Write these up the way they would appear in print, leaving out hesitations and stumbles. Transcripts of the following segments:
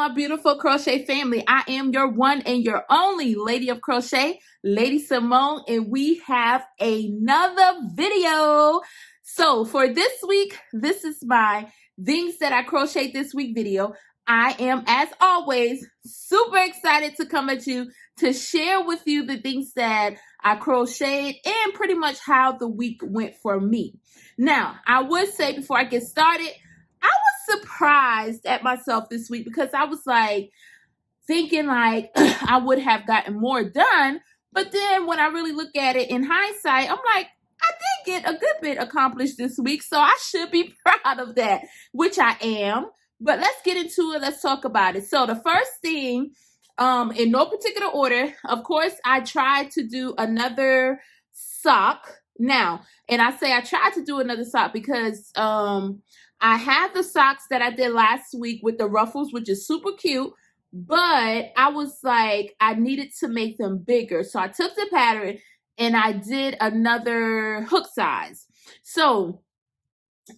my beautiful crochet family. I am your one and your only Lady of Crochet, Lady Simone, and we have another video. So for this week, this is my things that I crocheted this week video. I am, as always, super excited to come at you to share with you the things that I crocheted and pretty much how the week went for me. Now, I would say before I get started, I was surprised at myself this week because I was like thinking like I would have gotten more done. But then when I really look at it in hindsight, I'm like, I did get a good bit accomplished this week. So I should be proud of that, which I am. But let's get into it. Let's talk about it. So the first thing, in no particular order, of course, I tried to do another sock. Now, and I say I tried to do another sock because I had the socks that I did last week with the ruffles, which is super cute, but I was like, I needed to make them bigger. So I took the pattern and I did another hook size. So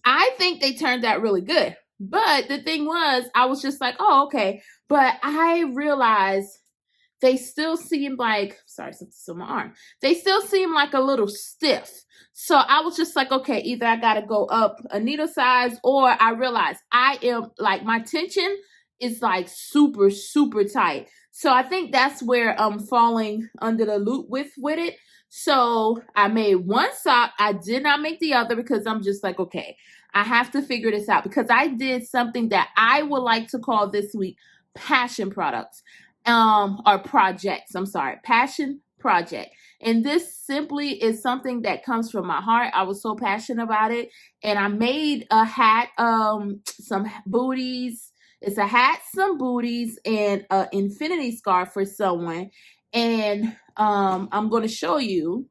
I think they turned out really good. But the thing was, I was just like, oh, okay. But I realized they still seem like, sorry, something's on my arm. They still seem like a little stiff. So I was just like, okay, either I got to go up a needle size, or I realized I am like, my tension is like super, super tight. So I think that's where I'm falling under the loop with it. So I made one sock. I did not make the other because I'm just like, okay, I have to figure this out because I did something that I would like to call this week passion products. Or projects, I'm sorry, passion project. And this simply is something that comes from my heart. I was so passionate about it. And I made a hat, some booties. It's a hat, some booties, and an infinity scarf for someone. And I'm going to show you.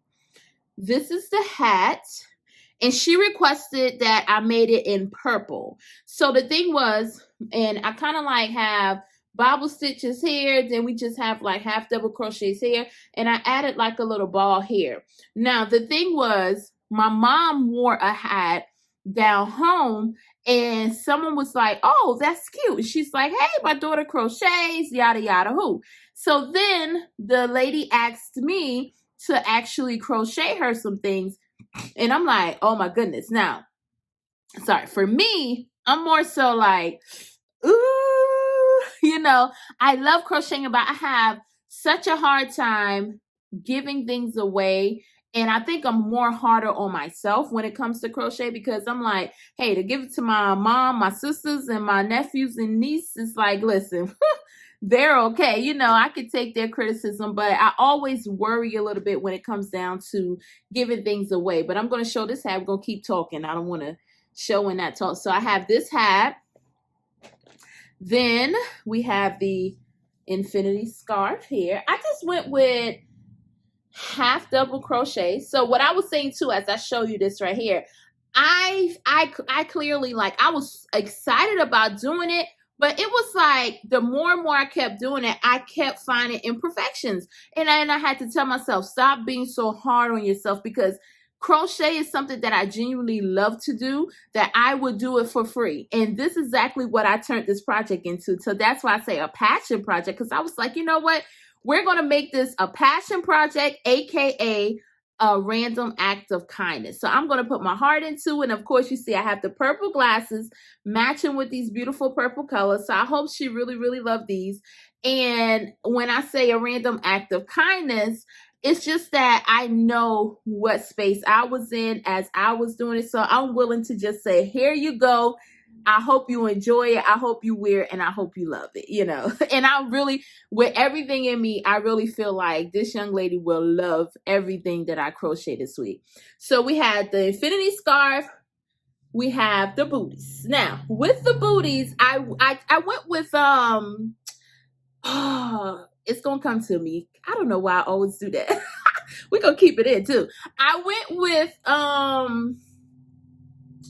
This is the hat. And she requested that I made it in purple. So the thing was, and I kind of like have bobble stitches here, then we just have like half double crochets here, and I added like a little ball here. Now the thing was, my mom wore a hat down home, and someone was like, oh, that's cute. She's like, hey, my daughter crochets, yada yada who. So then the lady asked me to actually crochet her some things, and I'm like, oh my goodness. Now, sorry, for me, I'm more so like, ooh, you know, I love crocheting, but I have such a hard time giving things away. And I think I'm more harder on myself when it comes to crochet because I'm like, hey, to give it to my mom, my sisters, and my nephews and nieces, like, listen, they're okay. You know, I could take their criticism, but I always worry a little bit when it comes down to giving things away. But I'm going to show this hat. I'm going to keep talking. I don't want to show and not talk. So I have this hat. Then we have the infinity scarf here. I just went with half double crochet. So what I was saying too, as I show you this right here, I clearly, like, I was excited about doing it, but it was like the more and more I kept doing it, I kept finding imperfections. And I had to tell myself, stop being so hard on yourself, because crochet is something that I genuinely love to do, that I would do it for free. And this is exactly what I turned this project into. So that's why I say a passion project, because I was like, you know what? We're going to make this a passion project, aka a random act of kindness. So I'm going to put my heart into it. And of course, you see I have the purple glasses matching with these beautiful purple colors. So I hope she really, really loved these. And when I say a random act of kindness, it's just that I know what space I was in as I was doing it. So I'm willing to just say, here you go. I hope you enjoy it. I hope you wear it, and I hope you love it, you know. And I really, with everything in me, I really feel like this young lady will love everything that I crochet this week. So we had the infinity scarf. We have the booties. Now, with the booties, I went with, it's going to come to me. I don't know why I always do that. We're going to keep it in too. I went with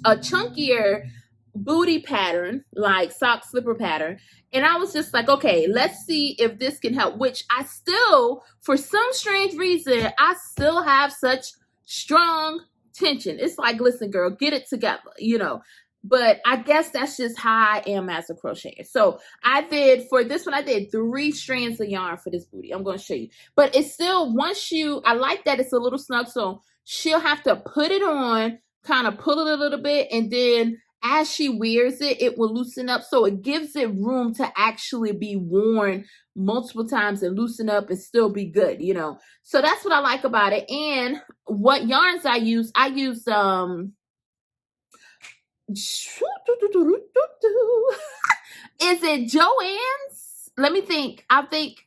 a chunkier booty pattern, like sock slipper pattern. And I was just like, okay, let's see if this can help, which I still, for some strange reason, I still have such strong tension. It's like, listen, girl, get it together. You know, but I guess that's just how I am as a crocheter. So for this one, I did 3 strands of yarn for this booty. I'm going to show you. But it's still, I like that it's a little snug, so she'll have to put it on, kind of pull it a little bit, and then as she wears it, it will loosen up. So it gives it room to actually be worn multiple times and loosen up and still be good, you know. So that's what I like about it. And what yarns I use is it Joann's? Let me think.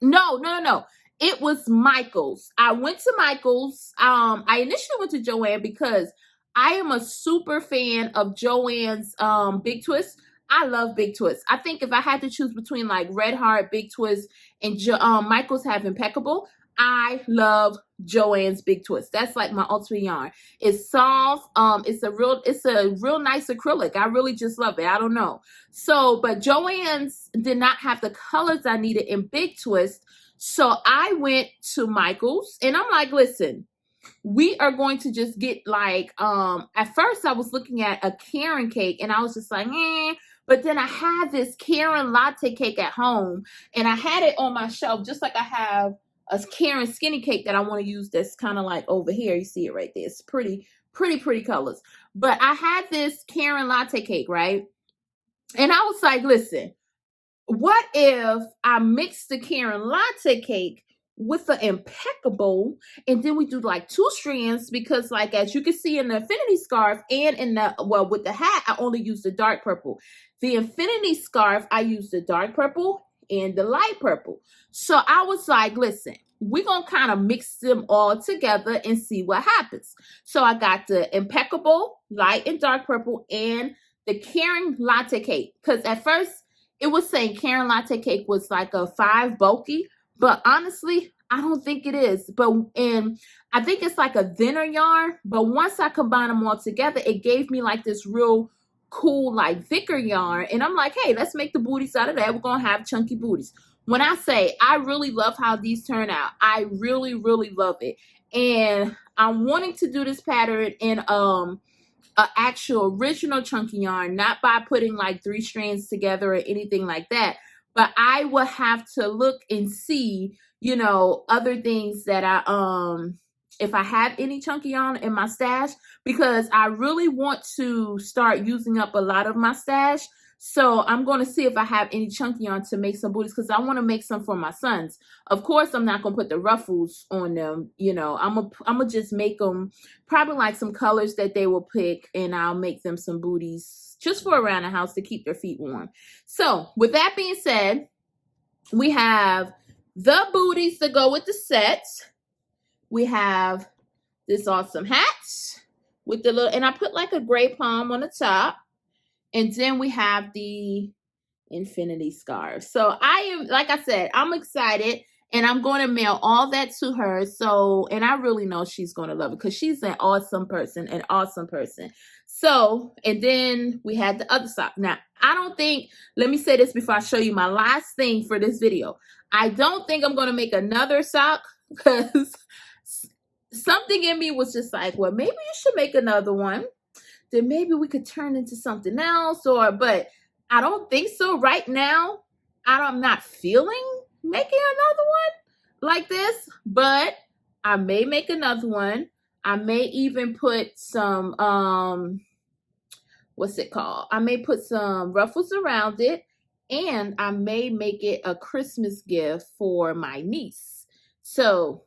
No. It was Michael's. I went to Michael's. I initially went to Joann because I am a super fan of Joann's Big Twist. I love Big Twist. I think if I had to choose between like Red Heart, Big Twist, and Michael's have Impeccable, I love Joann's Big Twist. That's like my ultimate yarn. It's soft. It's a real nice acrylic. I really just love it. I don't know. So, but Joann's did not have the colors I needed in Big Twist. So I went to Michael's and I'm like, listen, we are going to just get like, at first I was looking at a Karen cake and I was just like, but then I had this Karen latte cake at home and I had it on my shelf just like I have a Karen skinny cake that I want to use that's kind of like over here. You see it right there. It's pretty colors. But I had this Karen latte cake, right? And I was like, listen, what if I mix the Karen latte cake with the Impeccable and then we do like 2 strands because like as you can see in the infinity scarf and in the, well, with the hat, I only use the dark purple. The infinity scarf, I use the dark purple and the light purple. So I was like, listen, we're going to kind of mix them all together and see what happens. So I got the Impeccable, light and dark purple, and the Karen latte cake. Because at first it was saying Karen latte cake was like a 5 bulky, but honestly, I don't think it is. And I think it's like a thinner yarn, but once I combine them all together, it gave me like this real cool like thicker yarn. And I'm like, hey, let's make the booties out of that. We're going to have chunky booties. When I say I really love how these turn out, I really love it. And I'm wanting to do this pattern in an actual original chunky yarn, not by putting like 3 strands together or anything like that. But I will have to look and see, you know, other things that if I have any chunky yarn in my stash, because I really want to start using up a lot of my stash. So I'm going to see if I have any chunky yarn to make some booties because I want to make some for my sons. Of course, I'm not going to put the ruffles on them. You know, I'm gonna just make them probably like some colors that they will pick, and I'll make them some booties just for around the house to keep their feet warm. So with that being said, we have the booties to go with the sets. We have this awesome hat with the little, and I put like a gray palm on the top. And then we have the infinity scarf. So I am, like I said, I'm excited and I'm going to mail all that to her. So, and I really know she's going to love it because she's an awesome person, So, and then we had the other sock. Now, I don't think, let me say this before I show you my last thing for this video. I don't think I'm going to make another sock because something in me was just like, well, maybe you should make another one. Then maybe we could turn into something else, but I don't think so right now. I'm not feeling making another one like this, but I may make another one. I may even put some, what's it called? I may put some ruffles around it, and I may make it a Christmas gift for my niece. So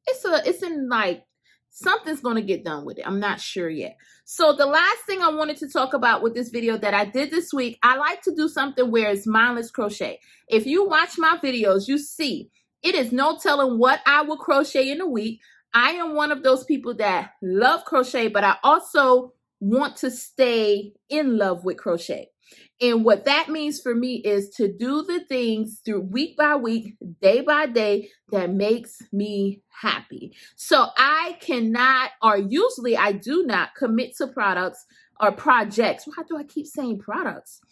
it's in like, something's going to get done with it. I'm not sure yet. So the last thing I wanted to talk about with this video that I did this week, I like to do something where it's mindless crochet. If you watch my videos, you see it is no telling what I will crochet in a week. I am one of those people that love crochet, but I also want to stay in love with crochet. And what that means for me is to do the things through week by week, day by day, that makes me happy. So I cannot, or usually I do not commit to products or projects. Why do I keep saying products?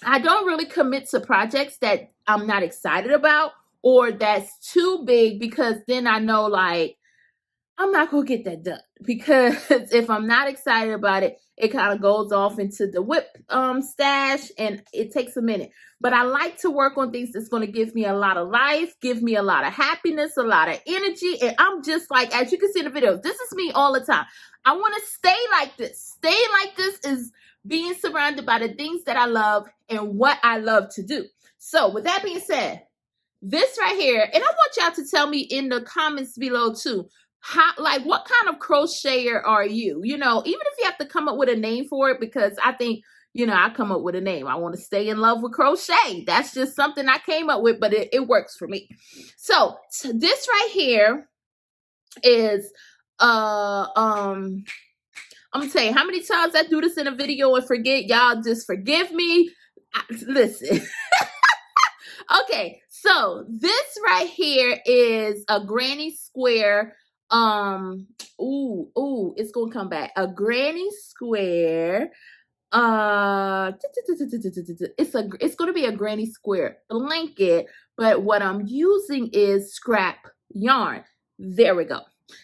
I don't really commit to projects that I'm not excited about or that's too big, because then I know like I'm not going to get that done because if I'm not excited about it, it kind of goes off into the whip stash and it takes a minute. But I like to work on things that's going to give me a lot of life, give me a lot of happiness, a lot of energy. And I'm just like, as you can see in the videos, this is me all the time. I want to stay like this. Stay like this is being surrounded by the things that I love and what I love to do. So with that being said, this right here, and I want y'all to tell me in the comments below too, how, like, what kind of crocheter are you? You know, even if you have to come up with a name for it, because I think, you know, I come up with a name. I want to stay in love with crochet. That's just something I came up with, but it works for me. So this right here is I'm gonna tell you how many times I do this in a video and forget. Y'all just forgive me. Listen. Okay, so this right here is a granny square. It's gonna come back. A granny square. It's gonna be a granny square blanket, but what I'm using is scrap yarn. There we go.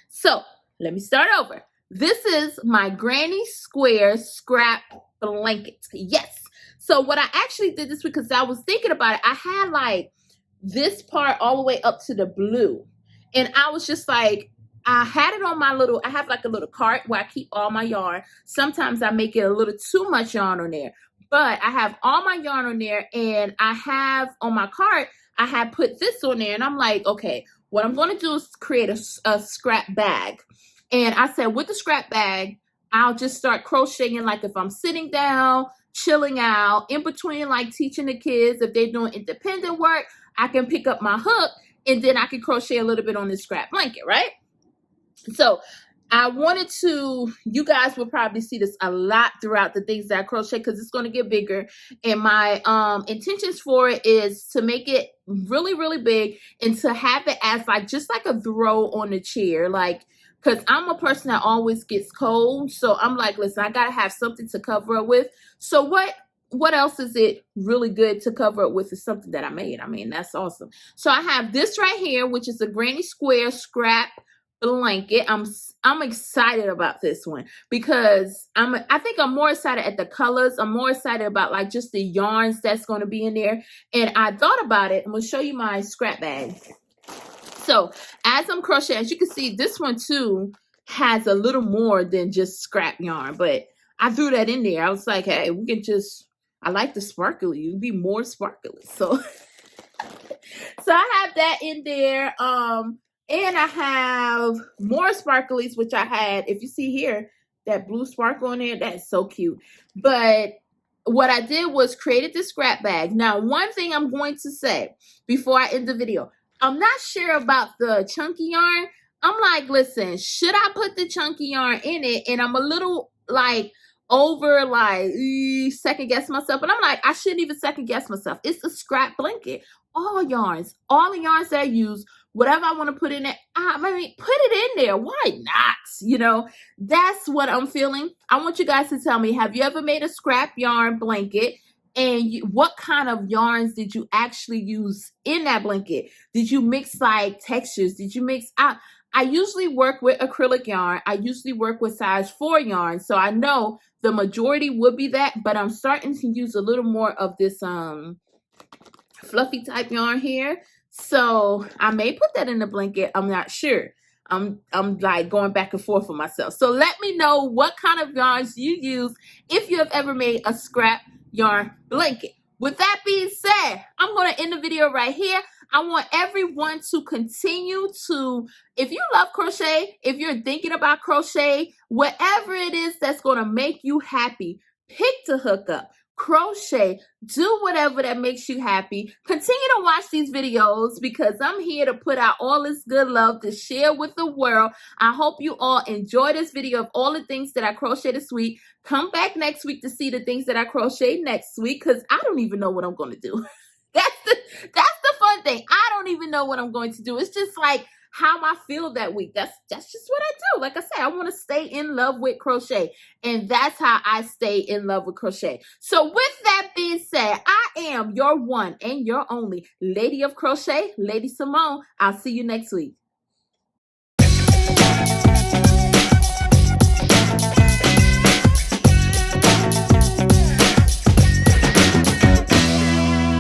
So let me start over. This is my granny square scrap blanket. Yes. So what I actually did this because I was thinking about it. I had like this part all the way up to the blue. And I was just like, I had it on my little, I have like a little cart where I keep all my yarn. Sometimes I make it a little too much yarn on there. But I have all my yarn on there and I have on my cart, I had put this on there. And I'm like, okay, what I'm going to do is create a scrap bag. And I said with the scrap bag, I'll just start crocheting like if I'm sitting down, chilling out, in between like teaching the kids. If they're doing independent work, I can pick up my hook and then I can crochet a little bit on this scrap blanket, right? So I wanted to, you guys will probably see this a lot throughout the things that I crochet because it's going to get bigger. And my intentions for it is to make it really, really big and to have it as like, just like a throw on the chair. Like, because I'm a person that always gets cold. So I'm like, listen, I got to have something to cover it with. So what else is it really good to cover it with is something that I made. I mean, that's awesome. So I have this right here, which is a granny square scrap blanket. I'm excited about this one because I think I'm more excited at the colors. I'm more excited about like just the yarns that's going to be in there. And I thought about it. I'm going to show you my scrap bag. So as I'm crocheting, as you can see, this one too has a little more than just scrap yarn, but I threw that in there. I was like, hey, we can just, I like the sparkly, it'd be more sparkly. So, so I have that in there. And I have more sparklies, which I had, if you see here, that blue sparkle on there, that's so cute. But what I did was created this scrap bag. Now, one thing I'm going to say before I end the video, I'm not sure about the chunky yarn. I'm like, listen, should I put the chunky yarn in it? And I'm a little like over like second guess myself. But I'm like, I shouldn't even second guess myself. It's a scrap blanket. All yarns, all the yarns that I use, whatever I want to put in it, I mean, put it in there. Why not? You know, that's what I'm feeling. I want you guys to tell me, have you ever made a scrap yarn blanket? And what kind of yarns did you actually use in that blanket? Did you mix like textures? Did you mix out? I usually work with acrylic yarn. I usually work with size 4 yarn. So I know the majority would be that, but I'm starting to use a little more of this fluffy type yarn here. So I may put that in the blanket. I'm not sure. I'm like going back and forth for myself. So let me know what kind of yarns you use if you have ever made a scrap yarn blanket. With that being said, I'm going to end the video right here. I want everyone to continue to, if you love crochet, if you're thinking about crochet, whatever it is that's going to make you happy, pick the hook up. Crochet, do whatever that makes you happy. Continue to watch these videos because I'm here to put out all this good love to share with the world. I hope you all enjoy this video of all the things that I crocheted this week. Come back next week to see the things that I crochet next week because I don't even know what I'm going to do. That's the fun thing. I don't even know what I'm going to do. It's just like how I feel that week. That's just what I do. Like I said, I want to stay in love with crochet. And that's how I stay in love with crochet. So with that being said, I am your one and your only Lady of Crochet, Lady Simone. I'll see you next week.